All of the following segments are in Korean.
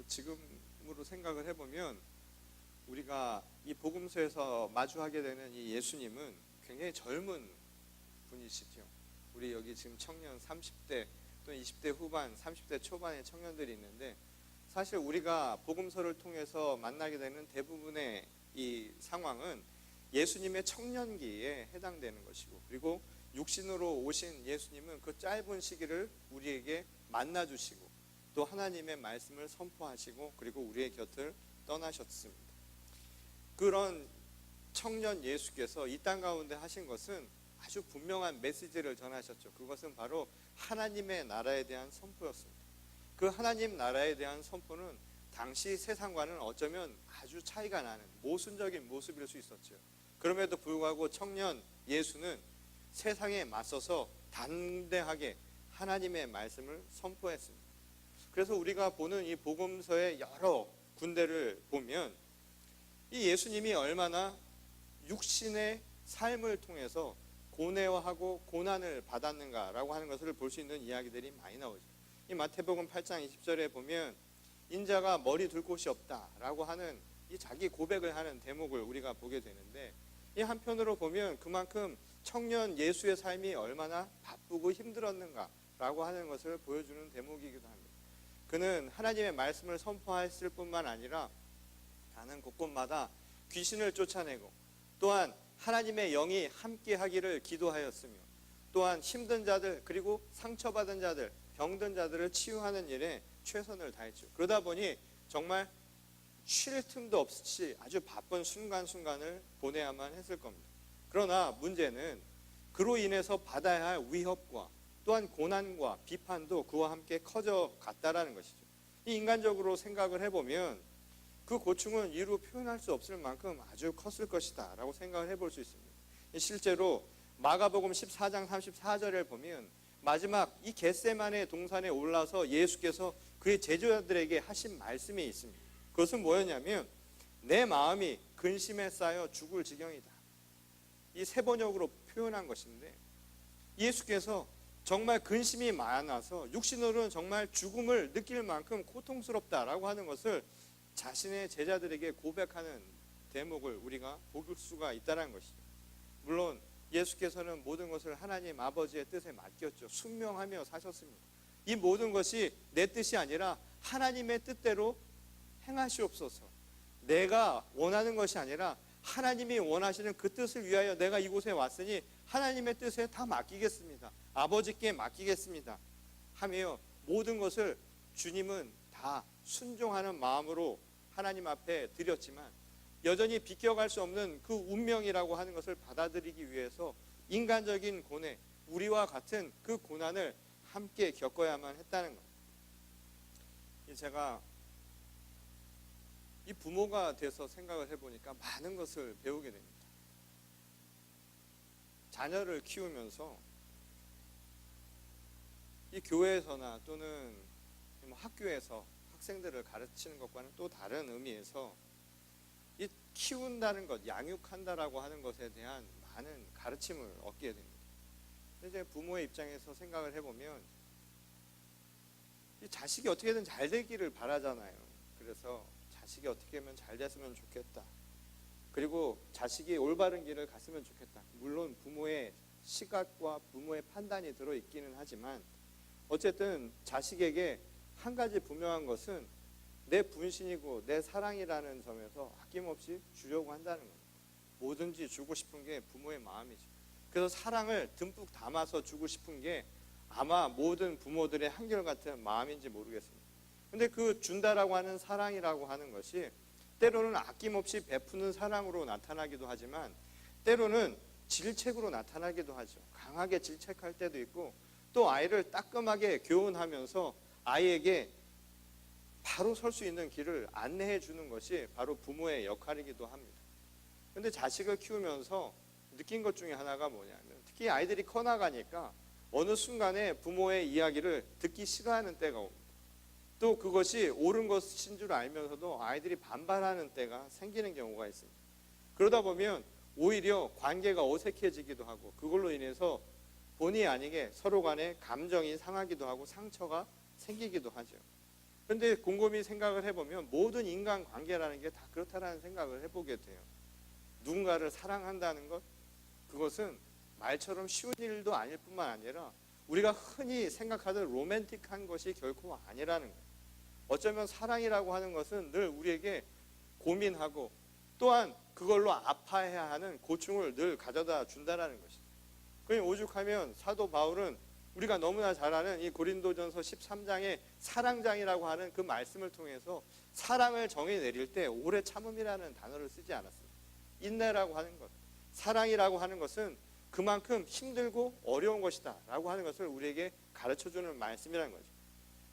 지금으로 생각을 해보면 우리가 이 복음서에서 마주하게 되는 이 예수님은 굉장히 젊은 분이시죠. 우리 여기 지금 청년 30대 또는 20대 후반, 30대 초반의 청년들이 있는데, 사실 우리가 복음서를 통해서 만나게 되는 대부분의 이 상황은 예수님의 청년기에 해당되는 것이고, 그리고 육신으로 오신 예수님은 그 짧은 시기를 우리에게 만나주시고 또 하나님의 말씀을 선포하시고 그리고 우리의 곁을 떠나셨습니다. 그런 청년 예수께서 이 땅 가운데 하신 것은 아주 분명한 메시지를 전하셨죠. 그것은 바로 하나님의 나라에 대한 선포였습니다. 그 하나님 나라에 대한 선포는 당시 세상과는 어쩌면 아주 차이가 나는 모순적인 모습일 수 있었죠. 그럼에도 불구하고 청년 예수는 세상에 맞서서 담대하게 하나님의 말씀을 선포했습니다. 그래서 우리가 보는 이 복음서의 여러 군데를 보면 이 예수님이 얼마나 육신의 삶을 통해서 고뇌화하고 고난을 받았는가라고 하는 것을 볼 수 있는 이야기들이 많이 나오죠. 이 마태복음 8장 20절에 보면 인자가 머리 둘 곳이 없다라고 하는 이 자기 고백을 하는 대목을 우리가 보게 되는데, 이 한편으로 보면 그만큼 청년 예수의 삶이 얼마나 바쁘고 힘들었는가라고 하는 것을 보여주는 대목이기도 합니다. 그는 하나님의 말씀을 선포했을 뿐만 아니라 가는 곳곳마다 귀신을 쫓아내고 또한 하나님의 영이 함께 하기를 기도하였으며 또한 힘든 자들 그리고 상처받은 자들 병든 자들을 치유하는 일에 최선을 다했죠. 그러다 보니 정말 쉴 틈도 없이 아주 바쁜 순간순간을 보내야만 했을 겁니다. 그러나 문제는 그로 인해서 받아야 할 위협과 또한 고난과 비판도 그와 함께 커져갔다라는 것이죠. 이 인간적으로 생각을 해보면 그 고충은 이루 표현할 수 없을 만큼 아주 컸을 것이다 라고 생각을 해볼 수 있습니다. 실제로 마가복음 14장 34절을 보면 마지막 이 겟세마네 동산에 올라서 예수께서 그의 제자들에게 하신 말씀이 있습니다. 그것은 뭐였냐면 내 마음이 근심에 쌓여 죽을 지경이다. 이 세 번역으로 표현한 것인데, 예수께서 정말 근심이 많아서 육신으로는 정말 죽음을 느낄 만큼 고통스럽다라고 하는 것을 자신의 제자들에게 고백하는 대목을 우리가 볼 수가 있다는 것이죠. 물론 예수께서는 모든 것을 하나님 아버지의 뜻에 맡겼죠. 순명하며 사셨습니다. 이 모든 것이 내 뜻이 아니라 하나님의 뜻대로 행하시옵소서. 내가 원하는 것이 아니라 하나님이 원하시는 그 뜻을 위하여 내가 이곳에 왔으니 하나님의 뜻에 다 맡기겠습니다. 아버지께 맡기겠습니다 하며 모든 것을 주님은 다 순종하는 마음으로 하나님 앞에 드렸지만 여전히 비껴갈 수 없는 그 운명이라고 하는 것을 받아들이기 위해서 인간적인 고뇌, 우리와 같은 그 고난을 함께 겪어야만 했다는 것. 제가 이 부모가 돼서 생각을 해보니까 많은 것을 배우게 됩니다. 자녀를 키우면서 이 교회에서나 또는 학교에서 학생들을 가르치는 것과는 또 다른 의미에서 이 키운다는 것, 양육한다라고 하는 것에 대한 많은 가르침을 얻게 됩니다. 이제 부모의 입장에서 생각을 해보면 이 자식이 어떻게든 잘 되기를 바라잖아요. 그래서 자식이 어떻게 하면 잘 됐으면 좋겠다. 그리고 자식이 올바른 길을 갔으면 좋겠다. 물론 부모의 시각과 부모의 판단이 들어있기는 하지만 어쨌든 자식에게 한 가지 분명한 것은 내 분신이고 내 사랑이라는 점에서 아낌없이 주려고 한다는 겁니다. 뭐든지 주고 싶은 게 부모의 마음이죠. 그래서 사랑을 듬뿍 담아서 주고 싶은 게 아마 모든 부모들의 한결같은 마음인지 모르겠습니다. 근데 그 준다라고 하는 사랑이라고 하는 것이 때로는 아낌없이 베푸는 사랑으로 나타나기도 하지만 때로는 질책으로 나타나기도 하죠. 강하게 질책할 때도 있고 또 아이를 따끔하게 교훈하면서 아이에게 바로 설 수 있는 길을 안내해 주는 것이 바로 부모의 역할이기도 합니다. 그런데 자식을 키우면서 느낀 것 중에 하나가 뭐냐면 특히 아이들이 커나가니까 어느 순간에 부모의 이야기를 듣기 싫어하는 때가 옵니다. 또 그것이 옳은 것인 줄 알면서도 아이들이 반발하는 때가 생기는 경우가 있습니다. 그러다 보면 오히려 관계가 어색해지기도 하고 그걸로 인해서 본의 아니게 서로 간에 감정이 상하기도 하고 상처가 생기기도 하죠. 그런데 곰곰이 생각을 해보면 모든 인간관계라는 게 다 그렇다라는 생각을 해보게 돼요. 누군가를 사랑한다는 것, 그것은 말처럼 쉬운 일도 아닐 뿐만 아니라 우리가 흔히 생각하던 로맨틱한 것이 결코 아니라는 거예요. 어쩌면 사랑이라고 하는 것은 늘 우리에게 고민하고 또한 그걸로 아파해야 하는 고충을 늘 가져다 준다는 것이죠. 그러니 오죽하면 사도 바울은 우리가 너무나 잘 아는 이 고린도전서 13장의 사랑장이라고 하는 그 말씀을 통해서 사랑을 정의 내릴 때 오래 참음이라는 단어를 쓰지 않았습니다. 인내라고 하는 것, 사랑이라고 하는 것은 그만큼 힘들고 어려운 것이다 라고 하는 것을 우리에게 가르쳐주는 말씀이라는 거죠.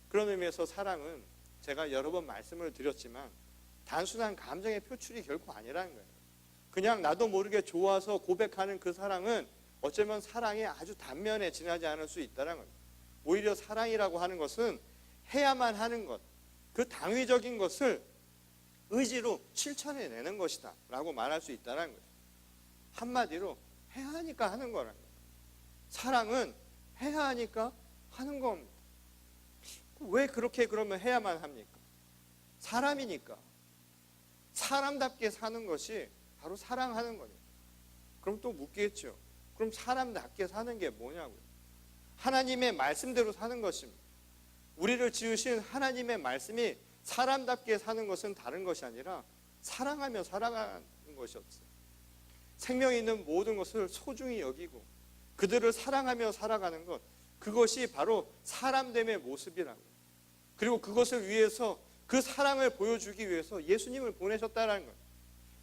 그런 의미에서 사랑은 제가 여러 번 말씀을 드렸지만 단순한 감정의 표출이 결코 아니라는 거예요. 그냥 나도 모르게 좋아서 고백하는 그 사랑은 어쩌면 사랑의 아주 단면에 지나지 않을 수 있다는 겁니다. 오히려 사랑이라고 하는 것은 해야만 하는 것, 그 당위적인 것을 의지로 실천해내는 것이다 라고 말할 수 있다는 거죠. 한마디로 해야 하니까 하는 거라는 거예요. 사랑은 해야 하니까 하는 겁니다. 왜 그렇게 그러면 해야만 합니까? 사람이니까. 사람답게 사는 것이 바로 사랑하는 거니까. 그럼 또 묻겠죠. 그럼 사람답게 사는 게 뭐냐고요? 하나님의 말씀대로 사는 것입니다. 우리를 지으신 하나님의 말씀이 사람답게 사는 것은 다른 것이 아니라 사랑하며 살아가는 것이었어요. 생명이 있는 모든 것을 소중히 여기고 그들을 사랑하며 살아가는 것, 그것이 바로 사람됨의 모습이라고요. 그리고 그것을 위해서 그 사랑을 보여주기 위해서 예수님을 보내셨다는 거예요.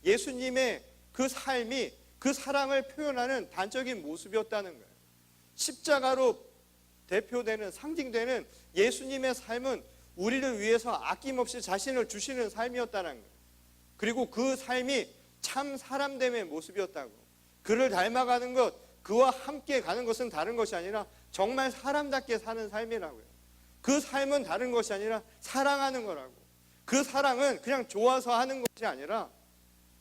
예수님의 그 삶이 그 사랑을 표현하는 단적인 모습이었다는 거예요. 십자가로 대표되는, 상징되는 예수님의 삶은 우리를 위해서 아낌없이 자신을 주시는 삶이었다는 거예요. 그리고 그 삶이 참 사람됨의 모습이었다고. 그를 닮아가는 것, 그와 함께 가는 것은 다른 것이 아니라 정말 사람답게 사는 삶이라고요. 그 삶은 다른 것이 아니라 사랑하는 거라고. 그 사랑은 그냥 좋아서 하는 것이 아니라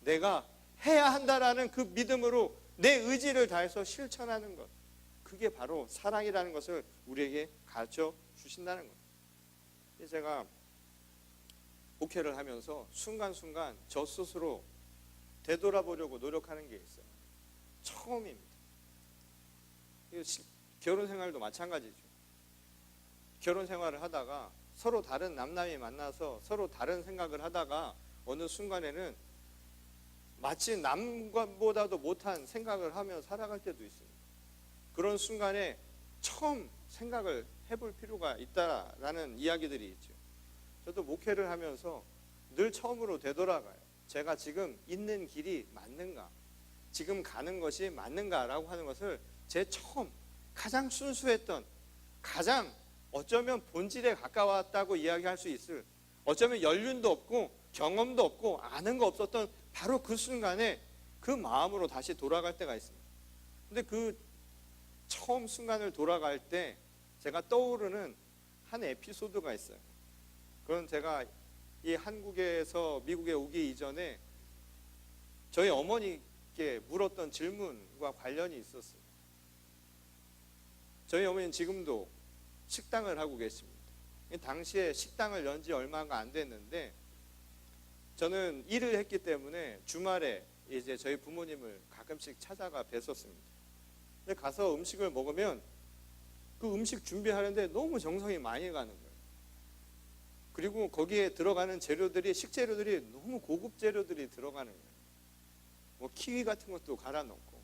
내가 해야 한다라는 그 믿음으로 내 의지를 다해서 실천하는 것, 그게 바로 사랑이라는 것을 우리에게 가르쳐 주신다는 것. 제가 목회를 하면서 순간순간 저 스스로 되돌아보려고 노력하는 게 있어요. 처음입니다. 결혼 생활도 마찬가지죠. 결혼 생활을 하다가 서로 다른 남남이 만나서 서로 다른 생각을 하다가 어느 순간에는 마치 남보다도 못한 생각을 하며 살아갈 때도 있습니다. 그런 순간에 처음 생각을 해볼 필요가 있다라는 이야기들이 있죠. 저도 목회를 하면서 늘 처음으로 되돌아가요. 제가 지금 있는 길이 맞는가? 지금 가는 것이 맞는가라고 하는 것을 제 처음 가장 순수했던, 가장 어쩌면 본질에 가까웠다고 이야기할 수 있을, 어쩌면 연륜도 없고 경험도 없고 아는 거 없었던 바로 그 순간에 그 마음으로 다시 돌아갈 때가 있습니다. 근데 그 처음 순간을 돌아갈 때 제가 떠오르는 한 에피소드가 있어요. 그건 제가 이 한국에서 미국에 오기 이전에 저희 어머니께 물었던 질문과 관련이 있었어요. 저희 어머니는 지금도 식당을 하고 계십니다. 당시에 식당을 연 지 얼마가 안 됐는데 저는 일을 했기 때문에 주말에 이제 저희 부모님을 가끔씩 찾아가 뵀었습니다. 근데 가서 음식을 먹으면 그 음식 준비하는데 너무 정성이 많이 가는 거예요. 그리고 거기에 들어가는 재료들이, 식재료들이 너무 고급 재료들이 들어가는 거예요. 뭐 키위 같은 것도 갈아 넣고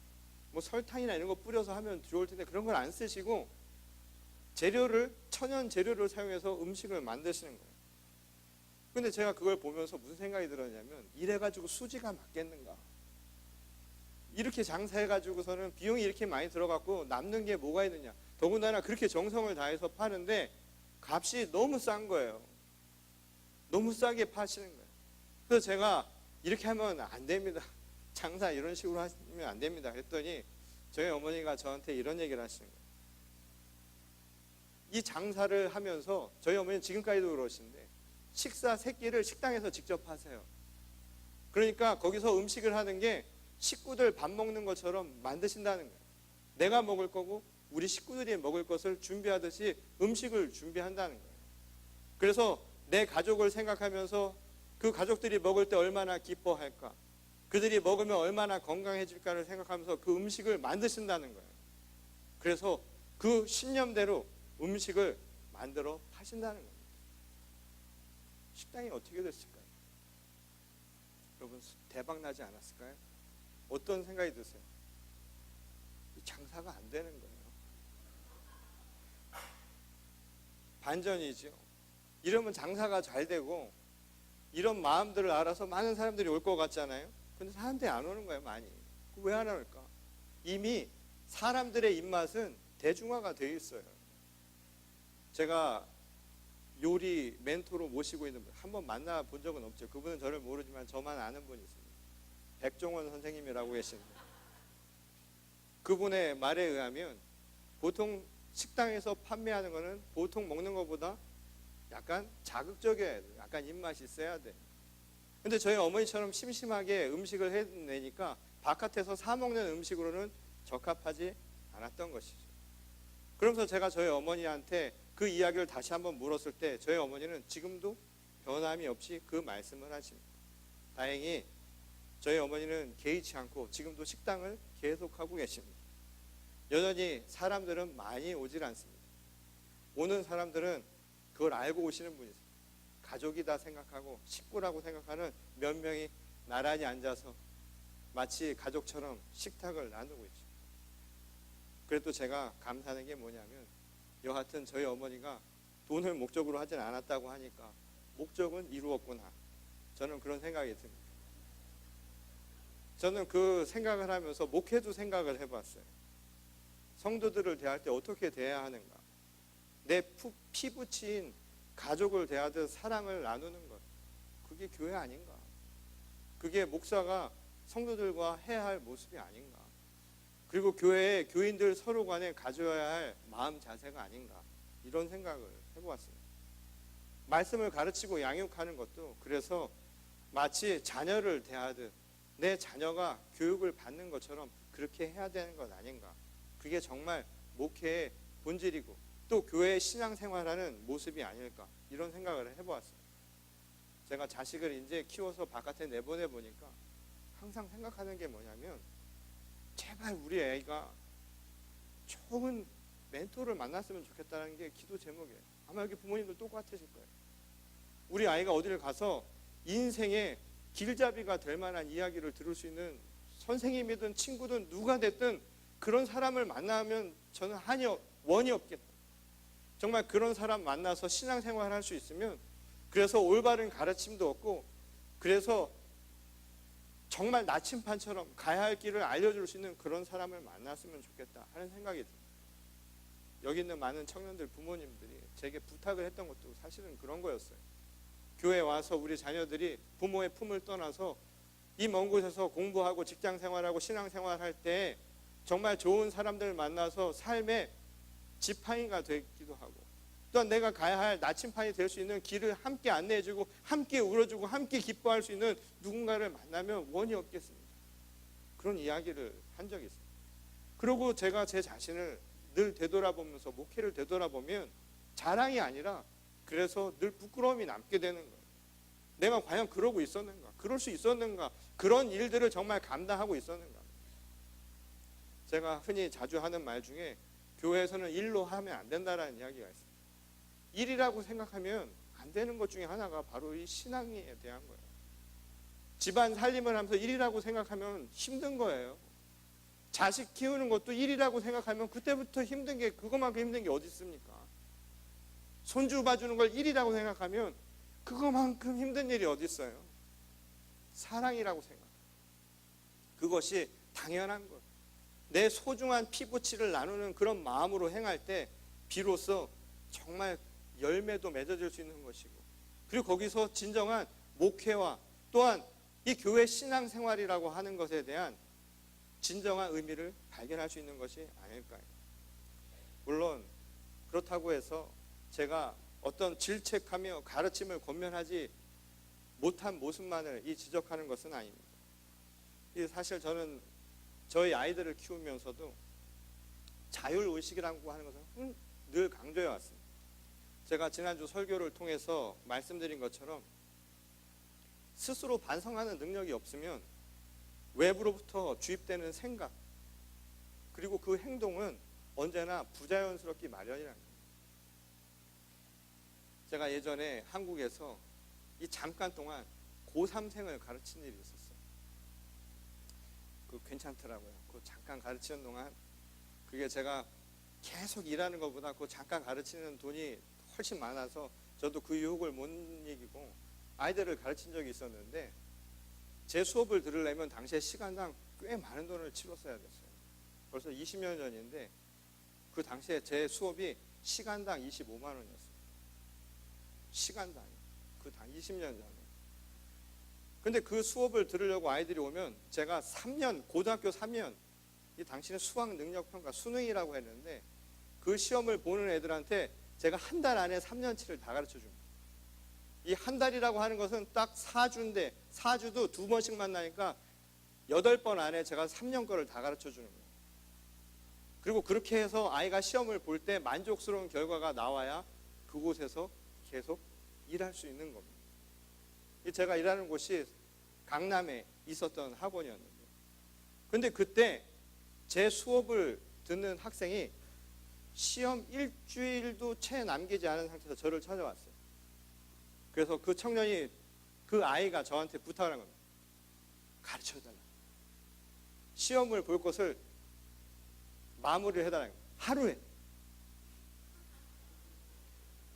뭐 설탕이나 이런 거 뿌려서 하면 좋을 텐데 그런 걸 안 쓰시고 재료를, 천연 재료를 사용해서 음식을 만드시는 거예요. 근데 제가 그걸 보면서 무슨 생각이 들었냐면, 이래가지고 수지가 맞겠는가? 이렇게 장사해가지고서는 비용이 이렇게 많이 들어갔고 남는 게 뭐가 있느냐? 더군다나 그렇게 정성을 다해서 파는데 값이 너무 싼 거예요. 너무 싸게 파시는 거예요. 그래서 제가 이렇게 하면 안 됩니다. 장사 이런 식으로 하시면 안 됩니다. 그랬더니 저희 어머니가 저한테 이런 얘기를 하시는 거예요. 이 장사를 하면서 저희 어머니는 지금까지도 그러신데 식사 세 끼를 식당에서 직접 하세요. 그러니까 거기서 음식을 하는 게 식구들 밥 먹는 것처럼 만드신다는 거예요. 내가 먹을 거고 우리 식구들이 먹을 것을 준비하듯이 음식을 준비한다는 거예요. 그래서 내 가족을 생각하면서 그 가족들이 먹을 때 얼마나 기뻐할까, 그들이 먹으면 얼마나 건강해질까를 생각하면서 그 음식을 만드신다는 거예요. 그래서 그 신념대로 음식을 만들어 파신다는 겁니다. 식당이 어떻게 됐을까요? 여러분, 대박 나지 않았을까요? 어떤 생각이 드세요? 장사가 안 되는 거예요. 반전이죠. 이러면 장사가 잘 되고 이런 마음들을 알아서 많은 사람들이 올 것 같잖아요. 근데 사람들이 안 오는 거예요, 많이. 왜 안 올까? 이미 사람들의 입맛은 대중화가 되어 있어요. 제가 요리 멘토로 모시고 있는 분 한번 만나본 적은 없죠. 그분은 저를 모르지만 저만 아는 분이 있습니다. 백종원 선생님이라고 계십니다. 그분의 말에 의하면 보통 식당에서 판매하는 거는 보통 먹는 것보다 약간 자극적이어야 돼요. 약간 입맛이 있어야 돼요. 근데 저희 어머니처럼 심심하게 음식을 해내니까 바깥에서 사 먹는 음식으로는 적합하지 않았던 것이죠. 그러면서 제가 저희 어머니한테 그 이야기를 다시 한번 물었을 때 저희 어머니는 지금도 변함이 없이 그 말씀을 하십니다. 다행히 저희 어머니는 개의치 않고 지금도 식당을 계속하고 계십니다. 여전히 사람들은 많이 오질 않습니다. 오는 사람들은 그걸 알고 오시는 분이 있어요. 가족이다 생각하고 식구라고 생각하는 몇 명이 나란히 앉아서 마치 가족처럼 식탁을 나누고 있죠. 그래도 제가 감사하는 게 뭐냐면 여하튼 저희 어머니가 돈을 목적으로 하진 않았다고 하니까 목적은 이루었구나. 저는 그런 생각이 듭니다. 저는 그 생각을 하면서 목회도 생각을 해봤어요. 성도들을 대할 때 어떻게 대해야 하는가. 내 피부치인 가족을 대하듯 사랑을 나누는 것. 그게 교회 아닌가. 그게 목사가 성도들과 해야 할 모습이 아닌가. 그리고 교회의 교인들 서로 간에 가져야 할 마음 자세가 아닌가. 이런 생각을 해보았습니다. 말씀을 가르치고 양육하는 것도 그래서 마치 자녀를 대하듯 내 자녀가 교육을 받는 것처럼 그렇게 해야 되는 것 아닌가. 그게 정말 목회의 본질이고 또 교회의 신앙생활하는 모습이 아닐까. 이런 생각을 해보았습니다. 제가 자식을 이제 키워서 바깥에 내보내보니까 항상 생각하는 게 뭐냐면 제발 우리 애가 좋은 멘토를 만났으면 좋겠다는 게 기도 제목이에요. 아마 여기 부모님들 똑같으실 거예요. 우리 아이가 어디를 가서 인생의 길잡이가 될 만한 이야기를 들을 수 있는 선생님이든 친구든 누가 됐든 그런 사람을 만나면 저는 원이 없겠다. 정말 그런 사람 만나서 신앙생활을 할 수 있으면 그래서 올바른 가르침도 얻고 그래서 정말 나침반처럼 가야 할 길을 알려줄 수 있는 그런 사람을 만났으면 좋겠다 하는 생각이 듭니다. 여기 있는 많은 청년들 부모님들이 제게 부탁을 했던 것도 사실은 그런 거였어요. 교회에 와서 우리 자녀들이 부모의 품을 떠나서 이 먼 곳에서 공부하고 직장생활하고 신앙생활할 때 정말 좋은 사람들을 만나서 삶의 지팡이가 되기도 하고 또한 내가 가야 할 나침판이 될 수 있는 길을 함께 안내해주고 함께 울어주고 함께 기뻐할 수 있는 누군가를 만나면 원이 없겠습니다. 그런 이야기를 한 적이 있어요. 그리고 제가 제 자신을 늘 되돌아보면서 목회를 되돌아보면 자랑이 아니라 그래서 늘 부끄러움이 남게 되는 거예요. 내가 과연 그러고 있었는가? 그럴 수 있었는가? 그런 일들을 정말 감당하고 있었는가? 제가 흔히 자주 하는 말 중에 교회에서는 일로 하면 안 된다라는 이야기가 있어요. 일이라고 생각하면 안 되는 것 중에 하나가 바로 이 신앙에 대한 거예요. 집안 살림을 하면서 일이라고 생각하면 힘든 거예요. 자식 키우는 것도 일이라고 생각하면 그때부터 힘든 게 그것만큼 힘든 게 어디 있습니까? 손주 봐주는 걸 일이라고 생각하면 그것만큼 힘든 일이 어디 있어요? 사랑이라고 생각해요. 그것이 당연한 거예요. 내 소중한 피부치를 나누는 그런 마음으로 행할 때 비로소 정말 열매도 맺어질 수 있는 것이고 그리고 거기서 진정한 목회와 또한 이 교회 신앙생활이라고 하는 것에 대한 진정한 의미를 발견할 수 있는 것이 아닐까요? 물론 그렇다고 해서 제가 어떤 질책하며 가르침을 권면하지 못한 모습만을 지적하는 것은 아닙니다. 사실 저는 저희 아이들을 키우면서도 자율의식이라고 하는 것을 늘 강조해 왔습니다. 제가 지난주 설교를 통해서 말씀드린 것처럼 스스로 반성하는 능력이 없으면 외부로부터 주입되는 생각 그리고 그 행동은 언제나 부자연스럽기 마련이라는 거예요. 제가 예전에 한국에서 이 잠깐 동안 고3생을 가르친 일이 있었어요. 그 괜찮더라고요. 그 잠깐 가르치는 동안 그게 제가 계속 일하는 것보다 그 잠깐 가르치는 돈이 훨씬 많아서 저도 그 유혹을 못 이기고 아이들을 가르친 적이 있었는데 제 수업을 들으려면 당시에 시간당 꽤 많은 돈을 치렀어야 됐어요. 벌써 20년 전인데 그 당시에 제 수업이 시간당 25만 원이었어요. 시간당. 그 당 20년 전에. 근데 그 수업을 들으려고 아이들이 오면 제가 3년, 고등학교 3년, 이 당시는 수학 능력 평가, 수능이라고 했는데 그 시험을 보는 애들한테 제가 한 달 안에 3년치를 다 가르쳐 줍니다. 이 한 달이라고 하는 것은 딱 4주인데 4주도 2번씩 만나니까 8번 안에 제가 3년 거를 다 가르쳐 주는 거예요. 그리고 그렇게 해서 아이가 시험을 볼 때 만족스러운 결과가 나와야 그곳에서 계속 일할 수 있는 겁니다. 제가 일하는 곳이 강남에 있었던 학원이었는데 근데 그때 제 수업을 듣는 학생이 시험 일주일도 채 남기지 않은 상태에서 저를 찾아왔어요. 그래서 그 청년이 그 아이가 저한테 부탁을 한 겁니다. 가르쳐달라. 시험을 볼 것을 마무리를 해달라는 거예요.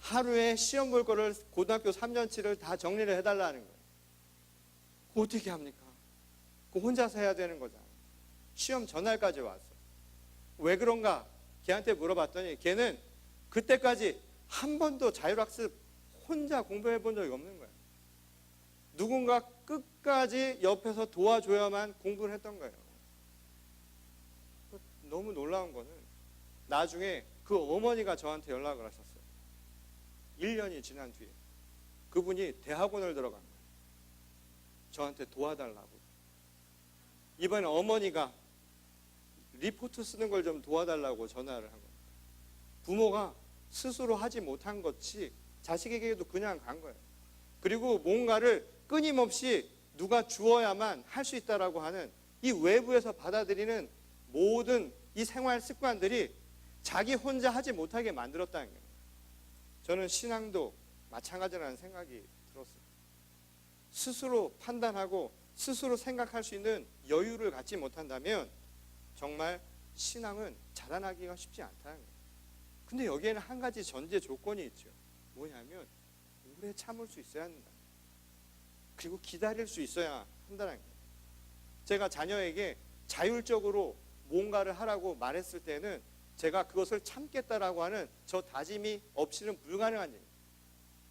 하루에 시험 볼 거를 고등학교 3년치를 다 정리를 해달라는 거예요. 그거 어떻게 합니까? 그거 혼자서 해야 되는 거잖아요. 시험 전날까지 왔어. 왜 그런가? 걔한테 물어봤더니 걔는 그때까지 한 번도 자율학습 혼자 공부해 본 적이 없는 거예요. 누군가 끝까지 옆에서 도와줘야만 공부를 했던 거예요. 너무 놀라운 거는 나중에 그 어머니가 저한테 연락을 하셨어요. 1년이 지난 뒤에 그분이 대학원을 들어간 거예요. 저한테 도와달라고. 이번에 어머니가 리포트 쓰는 걸 좀 도와달라고 전화를 한 거예요. 부모가 스스로 하지 못한 것이 자식에게도 그냥 간 거예요. 그리고 뭔가를 끊임없이 누가 주어야만 할 수 있다라고 하는 이 외부에서 받아들이는 모든 이 생활 습관들이 자기 혼자 하지 못하게 만들었다는 거예요. 저는 신앙도 마찬가지라는 생각이 들었어요. 스스로 판단하고 스스로 생각할 수 있는 여유를 갖지 못한다면 정말 신앙은 자라나기가 쉽지 않다는 거예요. 근데 여기에는 한 가지 전제 조건이 있죠. 뭐냐면 오래 참을 수 있어야 한다. 그리고 기다릴 수 있어야 한다는 거예요. 제가 자녀에게 자율적으로 뭔가를 하라고 말했을 때는 제가 그것을 참겠다라고 하는 저 다짐이 없이는 불가능한 일이에요.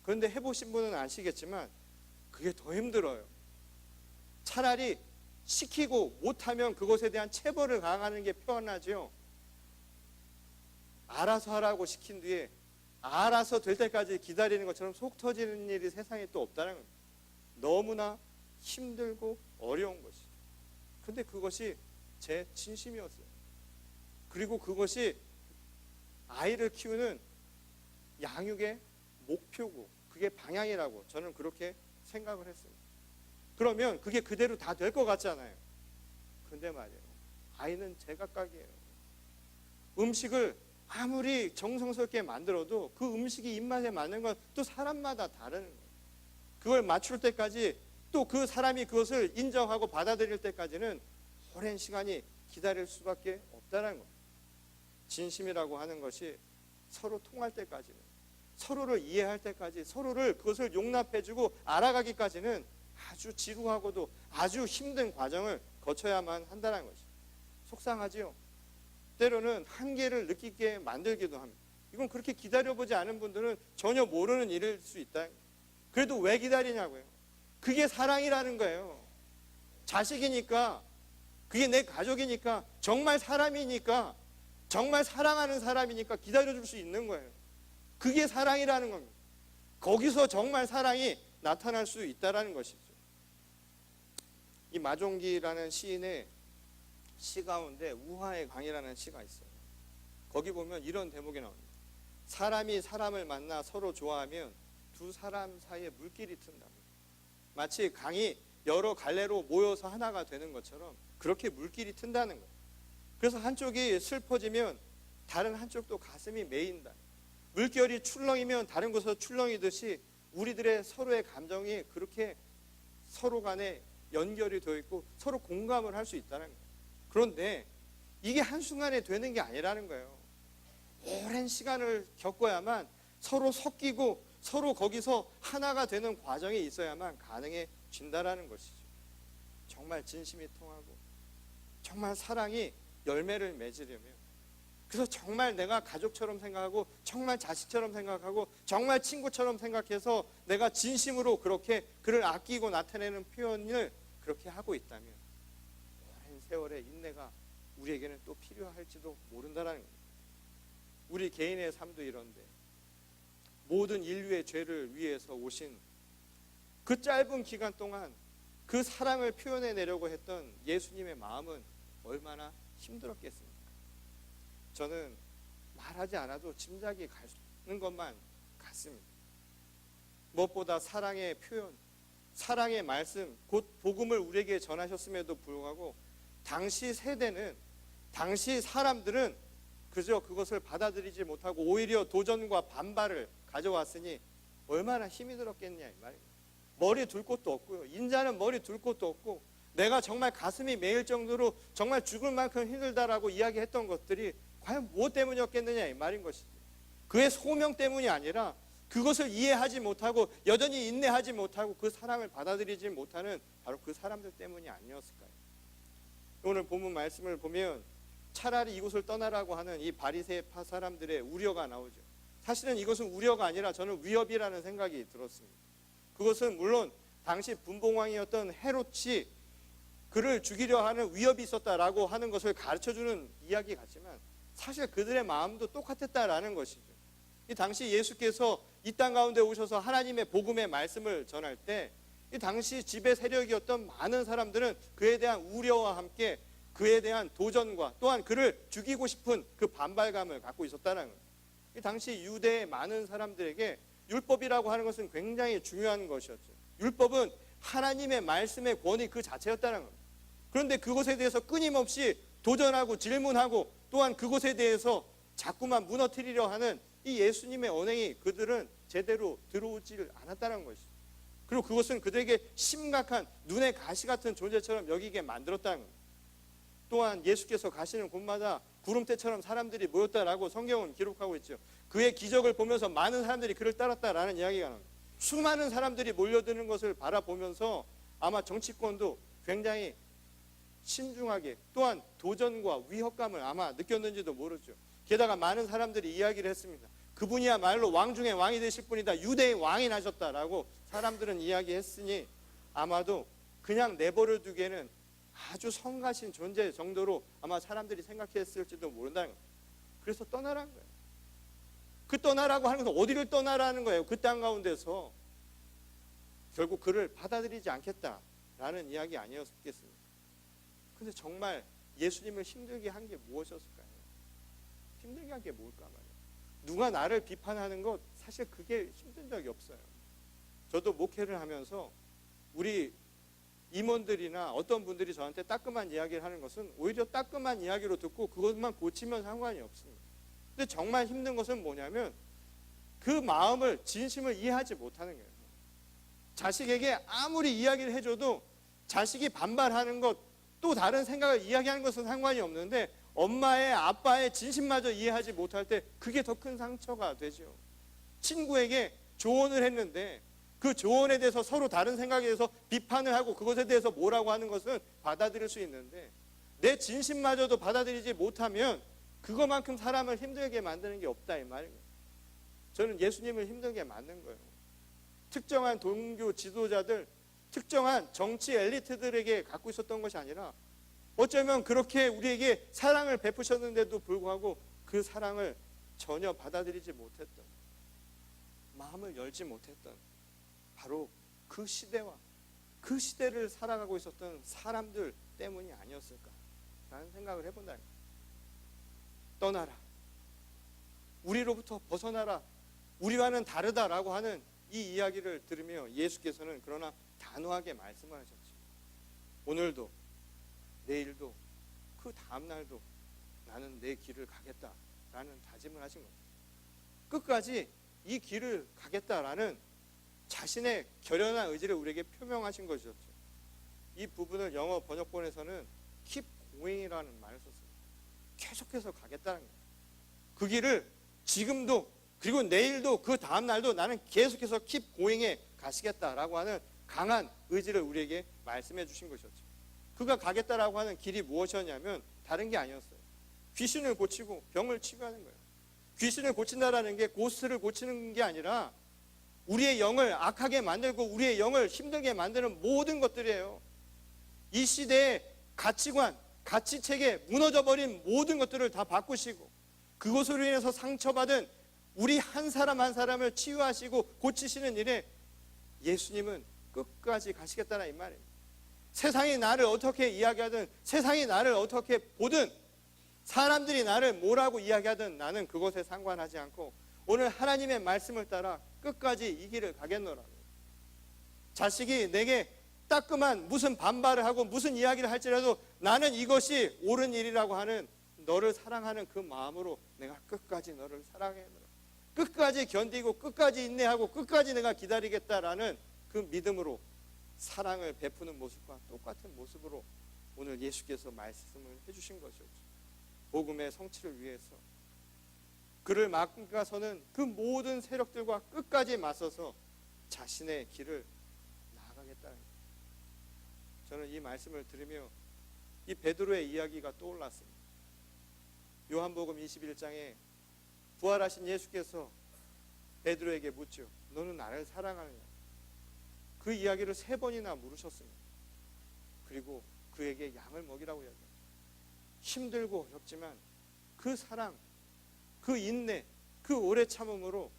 그런데 해보신 분은 아시겠지만 그게 더 힘들어요. 차라리 시키고 못하면 그것에 대한 체벌을 가하는 게 편하죠. 알아서 하라고 시킨 뒤에 알아서 될 때까지 기다리는 것처럼 속 터지는 일이 세상에 또 없다는 겁니다. 너무나 힘들고 어려운 것이. 근데 그것이 제 진심이었어요. 그리고 그것이 아이를 키우는 양육의 목표고 그게 방향이라고 저는 그렇게 생각을 했어요. 그러면 그게 그대로 다 될 것 같잖아요. 근데 말이에요. 아이는 제각각이에요. 음식을 아무리 정성스럽게 만들어도 그 음식이 입맛에 맞는 건 또 사람마다 다른 거예요. 그걸 맞출 때까지 또 그 사람이 그것을 인정하고 받아들일 때까지는 오랜 시간이 기다릴 수밖에 없다는 거예요. 진심이라고 하는 것이 서로 통할 때까지는, 서로를 이해할 때까지, 서로를 그것을 용납해주고 알아가기까지는 아주 지루하고도 아주 힘든 과정을 거쳐야만 한다는 것이 속상하지요. 때로는 한계를 느끼게 만들기도 합니다. 이건 그렇게 기다려보지 않은 분들은 전혀 모르는 일일 수 있다. 그래도 왜 기다리냐고요. 그게 사랑이라는 거예요. 자식이니까, 그게 내 가족이니까, 정말 사람이니까, 정말 사랑하는 사람이니까 기다려줄 수 있는 거예요. 그게 사랑이라는 겁니다. 거기서 정말 사랑이 나타날 수 있다는 것이죠. 이 마종기라는 시인의 시 가운데 우화의 강이라는 시가 있어요. 거기 보면 이런 대목이 나옵니다. 사람이 사람을 만나 서로 좋아하면 두 사람 사이에 물길이 튼다. 마치 강이 여러 갈래로 모여서 하나가 되는 것처럼 그렇게 물길이 튼다는 거예요. 그래서 한쪽이 슬퍼지면 다른 한쪽도 가슴이 메인다. 물결이 출렁이면 다른 곳에서 출렁이듯이 우리들의 서로의 감정이 그렇게 서로 간에 연결이 되어 있고 서로 공감을 할 수 있다는 거예요. 그런데 이게 한순간에 되는 게 아니라는 거예요. 오랜 시간을 겪어야만 서로 섞이고 서로 거기서 하나가 되는 과정이 있어야만 가능해진다라는 것이죠. 정말 진심이 통하고 정말 사랑이 열매를 맺으려면, 그래서 정말 내가 가족처럼 생각하고 정말 자식처럼 생각하고 정말 친구처럼 생각해서 내가 진심으로 그렇게 그를 아끼고 나타내는 표현을 그렇게 하고 있다면 오랜 세월의 인내가 우리에게는 또 필요할지도 모른다는 겁니다. 우리 개인의 삶도 이런데 모든 인류의 죄를 위해서 오신 그 짧은 기간 동안 그 사랑을 표현해내려고 했던 예수님의 마음은 얼마나 힘들었겠습니까? 저는 말하지 않아도 짐작이 가는 것만 같습니다. 무엇보다 사랑의 표현, 사랑의 말씀, 곧 복음을 우리에게 전하셨음에도 불구하고 당시 세대는, 당시 사람들은 그저 그것을 받아들이지 못하고 오히려 도전과 반발을 가져왔으니 얼마나 힘이 들었겠냐 이 말입니다. 머리 둘 곳도 없고요. 인자는 머리 둘 곳도 없고 내가 정말 가슴이 메일 정도로 정말 죽을 만큼 힘들다라고 이야기했던 것들이 과연 무엇 때문이었겠느냐 이 말인 것이죠. 그의 소명 때문이 아니라 그것을 이해하지 못하고 여전히 인내하지 못하고 그 사랑을 받아들이지 못하는 바로 그 사람들 때문이 아니었을까요? 오늘 본문 말씀을 보면 차라리 이곳을 떠나라고 하는 이 바리새파 사람들의 우려가 나오죠. 사실은 이것은 우려가 아니라 저는 위협이라는 생각이 들었습니다. 그것은 물론 당시 분봉왕이었던 헤롯이 그를 죽이려 하는 위협이 있었다라고 하는 것을 가르쳐주는 이야기 같지만 사실 그들의 마음도 똑같았다라는 것이죠. 이 당시 예수께서 이 땅 가운데 오셔서 하나님의 복음의 말씀을 전할 때 이 당시 지배 세력이었던 많은 사람들은 그에 대한 우려와 함께 그에 대한 도전과 또한 그를 죽이고 싶은 그 반발감을 갖고 있었다는 거예요. 이 당시 유대의 많은 사람들에게 율법이라고 하는 것은 굉장히 중요한 것이었죠. 율법은 하나님의 말씀의 권위 그 자체였다는 겁니다. 그런데 그것에 대해서 끊임없이 도전하고 질문하고 또한 그것에 대해서 자꾸만 무너뜨리려 하는 이 예수님의 언행이 그들은 제대로 들어오질 않았다는 것이죠. 그리고 그것은 그들에게 심각한 눈의 가시 같은 존재처럼 여기게 만들었다는 겁니다. 또한 예수께서 가시는 곳마다 구름대처럼 사람들이 모였다라고 성경은 기록하고 있죠. 그의 기적을 보면서 많은 사람들이 그를 따랐다라는 이야기가 나옵니다. 수많은 사람들이 몰려드는 것을 바라보면서 아마 정치권도 굉장히 신중하게 또한 도전과 위협감을 아마 느꼈는지도 모르죠. 게다가 많은 사람들이 이야기를 했습니다. 그분이야말로 왕 중에 왕이 되실 분이다. 유대의 왕이 나셨다라고 사람들은 이야기했으니 아마도 그냥 내버려 두기에는 아주 성가신 존재 정도로 아마 사람들이 생각했을지도 모른다는 거예요. 그래서 떠나라는 거예요. 그 떠나라고 하는 것은 어디를 떠나라는 거예요? 그 땅 가운데서 결국 그를 받아들이지 않겠다라는 이야기 아니었겠습니까? 근데 정말 예수님을 힘들게 한 게 무엇이었을까요? 힘들게 한 게 뭘까 말이에요. 누가 나를 비판하는 것 사실 그게 힘든 적이 없어요. 저도 목회를 하면서 우리 임원들이나 어떤 분들이 저한테 따끔한 이야기를 하는 것은 오히려 따끔한 이야기로 듣고 그것만 고치면 상관이 없습니다. 근데 정말 힘든 것은 뭐냐면 그 마음을 진심을 이해하지 못하는 거예요. 자식에게 아무리 이야기를 해줘도 자식이 반발하는 것 또 다른 생각을 이야기하는 것은 상관이 없는데 엄마의 아빠의 진심마저 이해하지 못할 때 그게 더 큰 상처가 되죠. 친구에게 조언을 했는데 그 조언에 대해서 서로 다른 생각에 대해서 비판을 하고 그것에 대해서 뭐라고 하는 것은 받아들일 수 있는데 내 진심마저도 받아들이지 못하면 그것만큼 사람을 힘들게 만드는 게 없다 이 말이에요. 저는 예수님을 힘들게 만든 거예요. 특정한 종교 지도자들, 특정한 정치 엘리트들에게 갖고 있었던 것이 아니라 어쩌면 그렇게 우리에게 사랑을 베푸셨는데도 불구하고 그 사랑을 전혀 받아들이지 못했던, 마음을 열지 못했던 바로 그 시대와 그 시대를 살아가고 있었던 사람들 때문이 아니었을까라는 생각을 해본다는 거예요. 떠나라. 우리로부터 벗어나라, 우리와는 다르다라고 하는 이 이야기를 들으며 예수께서는 그러나 단호하게 말씀을 하셨죠. 오늘도 내일도 그 다음날도 나는 내 길을 가겠다라는 다짐을 하신 겁니다. 끝까지 이 길을 가겠다라는 자신의 결연한 의지를 우리에게 표명하신 것이었죠. 이 부분을 영어 번역본에서는 keep going이라는 말을 썼습니다. 계속해서 가겠다는 거예요. 그 길을 지금도 그리고 내일도 그 다음날도 나는 계속해서 keep going에 가시겠다라고 하는 강한 의지를 우리에게 말씀해 주신 것이었죠. 그가 가겠다라고 하는 길이 무엇이었냐면 다른 게 아니었어요. 귀신을 고치고 병을 치유하는 거예요. 귀신을 고친다라는 게 고스트를 고치는 게 아니라 우리의 영을 악하게 만들고 우리의 영을 힘들게 만드는 모든 것들이에요. 이 시대의 가치관, 가치체계 무너져버린 모든 것들을 다 바꾸시고 그것으로 인해서 상처받은 우리 한 사람 한 사람을 치유하시고 고치시는 일에 예수님은 끝까지 가시겠다는 이 말이에요. 세상이 나를 어떻게 이야기하든 세상이 나를 어떻게 보든 사람들이 나를 뭐라고 이야기하든 나는 그것에 상관하지 않고 오늘 하나님의 말씀을 따라 끝까지 이 길을 가겠노라. 자식이 내게 따끔한 무슨 반발을 하고 무슨 이야기를 할지라도 나는 이것이 옳은 일이라고 하는 너를 사랑하는 그 마음으로 내가 끝까지 너를 사랑해노라. 끝까지 견디고 끝까지 인내하고 끝까지 내가 기다리겠다라는 그 믿음으로 사랑을 베푸는 모습과 똑같은 모습으로 오늘 예수께서 말씀을 해주신 것이었죠. 복음의 성취를 위해서 그를 막아서는 그 모든 세력들과 끝까지 맞서서 자신의 길을 나아가겠다는 거예요. 저는 이 말씀을 들으며 이 베드로의 이야기가 떠올랐습니다. 요한복음 21장에 부활하신 예수께서 베드로에게 묻죠. 너는 나를 사랑하느냐? 그 이야기를 3번이나 물으셨습니다. 그리고 그에게 양을 먹이라고 이야기합니다. 힘들고 어렵지만 그 사랑, 그 인내, 그 오래 참음으로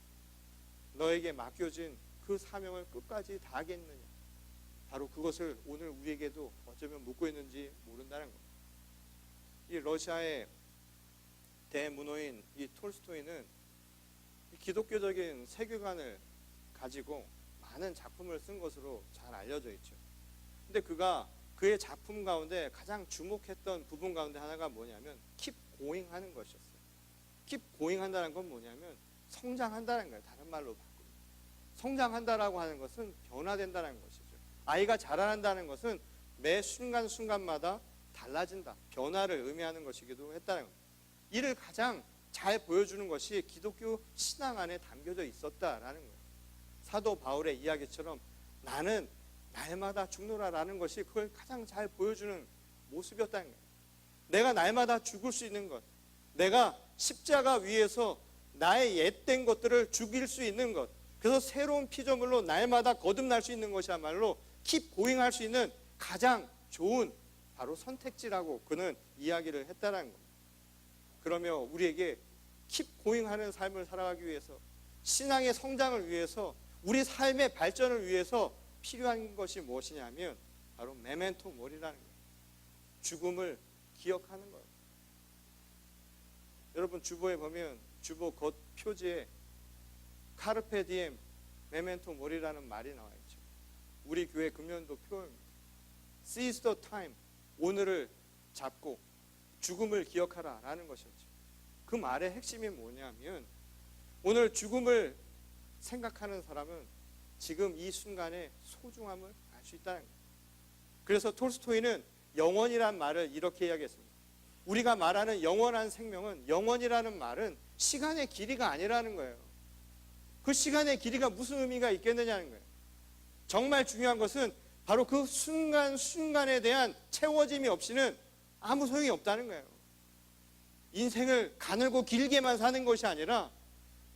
너에게 맡겨진 그 사명을 끝까지 다하겠느냐. 바로 그것을 오늘 우리에게도 어쩌면 묻고 있는지 모른다는 겁니다. 이 러시아의 대문호인 이 톨스토이는 이 기독교적인 세계관을 가지고 많은 작품을 쓴 것으로 잘 알려져 있죠. 근데 그가 그의 작품 가운데 가장 주목했던 부분 가운데 하나가 뭐냐면 keep going 하는 것이었어요. keep going 한다는 건 뭐냐면 성장한다는 거예요. 다른 말로 바꾸면 성장한다라고 하는 것은 변화된다는 것이죠. 아이가 자라난다는 것은 매 순간순간마다 달라진다, 변화를 의미하는 것이기도 했다는 겁니다. 이를 가장 잘 보여주는 것이 기독교 신앙 안에 담겨져 있었다라는 거예요. 사도 바울의 이야기처럼 나는 날마다 죽노라라는 것이 그걸 가장 잘 보여주는 모습이었다는 거예요. 내가 날마다 죽을 수 있는 것, 내가 십자가 위에서 나의 옛된 것들을 죽일 수 있는 것, 그래서 새로운 피조물로 날마다 거듭날 수 있는 것이야말로 keep going 할 수 있는 가장 좋은 바로 선택지라고 그는 이야기를 했다는 겁니다. 그러며 우리에게 keep going 하는 삶을 살아가기 위해서 신앙의 성장을 위해서 우리 삶의 발전을 위해서 필요한 것이 무엇이냐면 바로 메멘토 모리라는 거예요. 죽음을 기억하는 거예요. 여러분 주보에 보면 주보 겉 표지에 카르페 디엠 메멘토 모리라는 말이 나와 있죠. 우리 교회 금년도 표어입니다. Seize the time, 오늘을 잡고 죽음을 기억하라 라는 것이었죠. 그 말의 핵심이 뭐냐면 오늘 죽음을 생각하는 사람은 지금 이 순간의 소중함을 알 수 있다는 거예요. 그래서 톨스토이는 영원이란 말을 이렇게 이야기했습니다. 우리가 말하는 영원한 생명은, 영원이라는 말은 시간의 길이가 아니라는 거예요. 그 시간의 길이가 무슨 의미가 있겠느냐는 거예요. 정말 중요한 것은 바로 그 순간순간에 대한 채워짐이 없이는 아무 소용이 없다는 거예요. 인생을 가늘고 길게만 사는 것이 아니라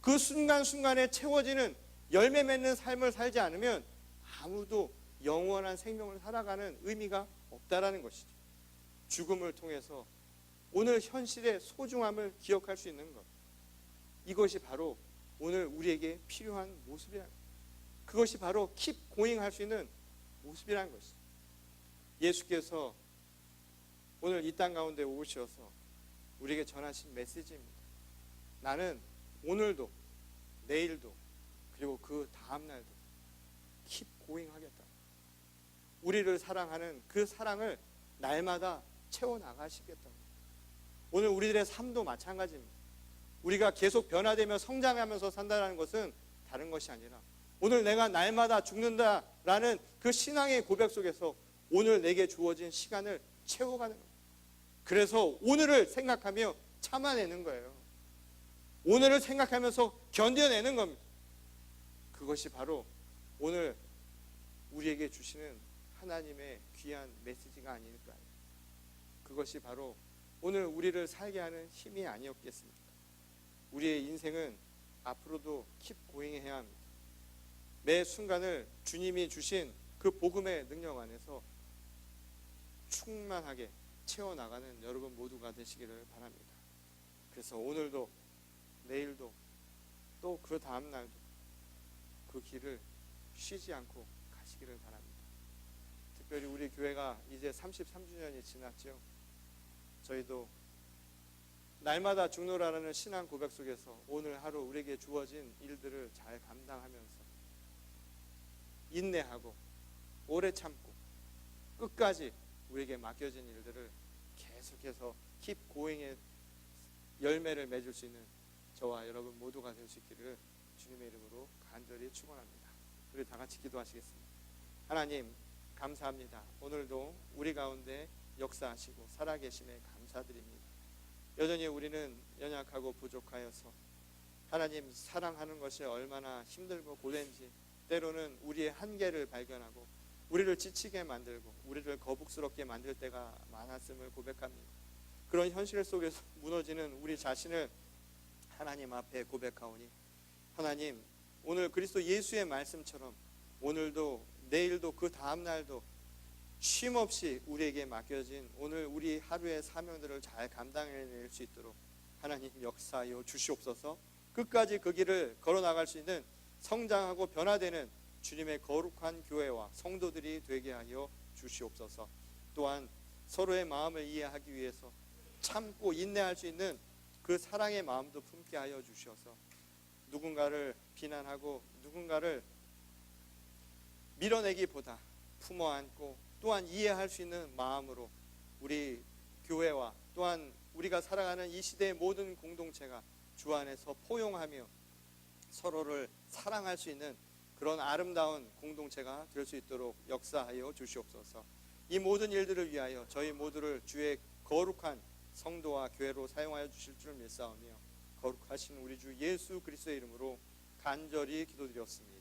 그 순간순간에 채워지는 열매 맺는 삶을 살지 않으면 아무도 영원한 생명을 살아가는 의미가 없다라는 것이죠. 죽음을 통해서 오늘 현실의 소중함을 기억할 수 있는 것, 이것이 바로 오늘 우리에게 필요한 모습이라는 거예요. 그것이 바로 keep going 할 수 있는 모습이라는 것이죠. 예수께서 오늘 이 땅 가운데 오셔서 우리에게 전하신 메시지입니다. 나는 오늘도, 내일도, 그리고 그 다음날도 keep going 하겠다. 우리를 사랑하는 그 사랑을 날마다 채워나가시겠다. 오늘 우리들의 삶도 마찬가지입니다. 우리가 계속 변화되며 성장하면서 산다는 것은 다른 것이 아니라 오늘 내가 날마다 죽는다라는 그 신앙의 고백 속에서 오늘 내게 주어진 시간을 채워가는 겁니다. 그래서 오늘을 생각하며 참아내는 거예요. 오늘을 생각하면서 견뎌내는 겁니다. 그것이 바로 오늘 우리에게 주시는 하나님의 귀한 메시지가 아닐까요? 그것이 바로 오늘 우리를 살게 하는 힘이 아니었겠습니까? 우리의 인생은 앞으로도 keep going 해야 합니다. 매 순간을 주님이 주신 그 복음의 능력 안에서 충만하게 채워나가는 여러분 모두가 되시기를 바랍니다. 그래서 오늘도 내일도 또 그 다음날도 그 길을 쉬지 않고 가시기를 바랍니다. 특별히 우리 교회가 이제 33주년이 지났죠. 저희도 날마다 죽노라라는 신앙 고백 속에서 오늘 하루 우리에게 주어진 일들을 잘 감당하면서 인내하고 오래 참고 끝까지 우리에게 맡겨진 일들을 계속해서 keep going의 열매를 맺을 수 있는 저와 여러분 모두가 될 수 있기를 주님의 이름으로 간절히 축원합니다. 우리 다 같이 기도하시겠습니다. 하나님 감사합니다. 오늘도 우리 가운데 역사하시고 살아계심에 감사드립니다. 여전히 우리는 연약하고 부족하여서 하나님 사랑하는 것이 얼마나 힘들고 고된지 때로는 우리의 한계를 발견하고 우리를 지치게 만들고 우리를 거북스럽게 만들 때가 많았음을 고백합니다. 그런 현실 속에서 무너지는 우리 자신을 하나님 앞에 고백하오니 하나님 오늘 그리스도 예수의 말씀처럼 오늘도 내일도 그 다음날도 쉼없이 우리에게 맡겨진 오늘 우리 하루의 사명들을 잘 감당해낼 수 있도록 하나님 역사하여 주시옵소서. 끝까지 그 길을 걸어나갈 수 있는 성장하고 변화되는 주님의 거룩한 교회와 성도들이 되게 하여 주시옵소서. 또한 서로의 마음을 이해하기 위해서 참고 인내할 수 있는 그 사랑의 마음도 품게 하여 주셔서 누군가를 비난하고 누군가를 밀어내기보다 품어 안고 또한 이해할 수 있는 마음으로 우리 교회와 또한 우리가 살아가는 이 시대의 모든 공동체가 주 안에서 포용하며 서로를 사랑할 수 있는 그런 아름다운 공동체가 될 수 있도록 역사하여 주시옵소서. 이 모든 일들을 위하여 저희 모두를 주의 거룩한 성도와 교회로 사용하여 주실 줄 믿사오며 거룩하신 우리 주 예수 그리스도의 이름으로 간절히 기도드렸습니다.